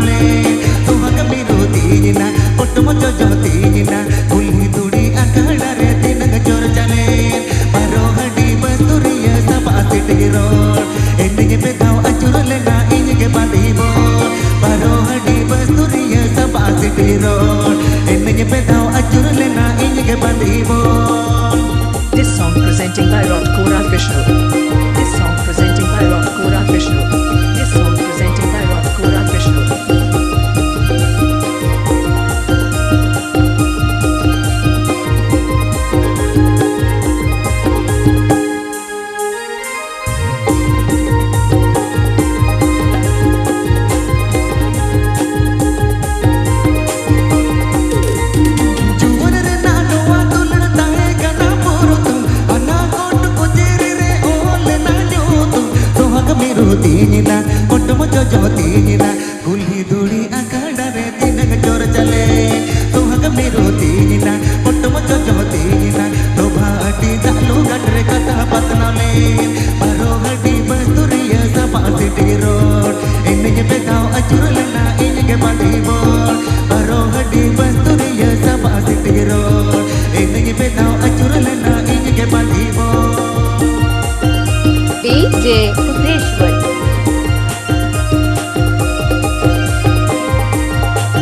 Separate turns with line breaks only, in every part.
ले सुहाग बिरु तीना कुटुम जोजो तीना कुल्ही दुड़ी अखाड़ा रे तिनग जोर चले पारो हडी बस्तुरिया सबा सिटी रोड एंडिंग पे दाव अचुर लेना इनके बांधी बोल पारो हडी बस्तुरिया सबा सिटी रोड एंडिंग पे दाव अचुर लेना इनके बांधी बोल.
This song presenting by Rodcore Official. This song presenting by Rodcore Official. This song presenting by Rodcore Official.
तीना कुटुम जोजो तीना कुल्ही दुड़ी अखाड़ा रे तिनग जोर चले सुहाग बिरु तीना कुटुम जोजो तीना लोभाटी दालू गटरे कथा पतना ले पारो हडी बस्तुरिया सबा सिटी रोड इनके पे दाव अचुर लेना इनके बांधी बोल पारो हडी बस्तुरिया सबा सिटी रोड इनके पे दाव अचुर लेना इनके बांधी बोल.
DJ Uddeshwar.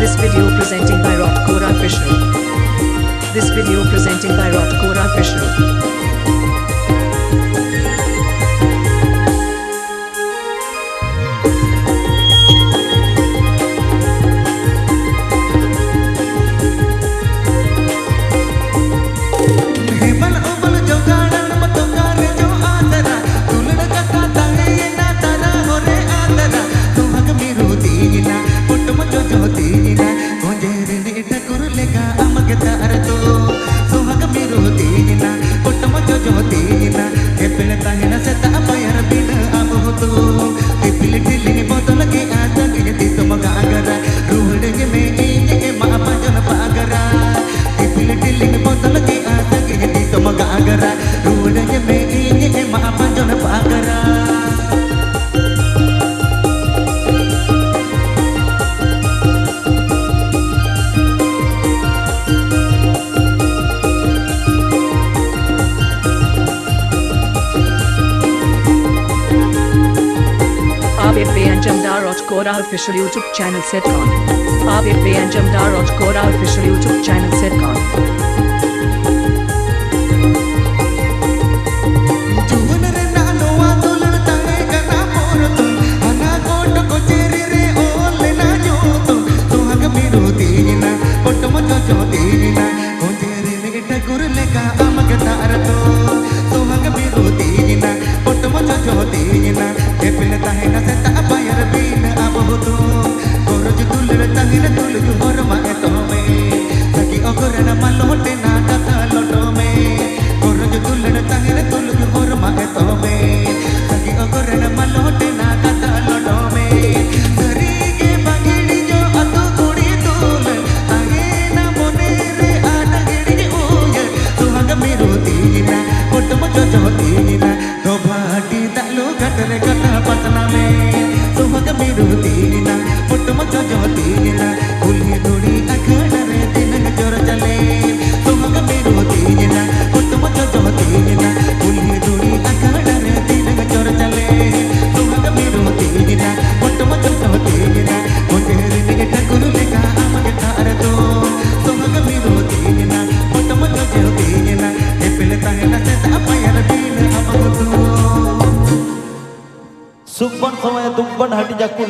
This video presenting by Rodcore Official. This video presenting by Rodcore Official. Jamdar Rodcore Official YouTube channel setcon. Abip and Jamdar Rodcore Official YouTube channel setcon.
Sukban sama ya tumban hati jakul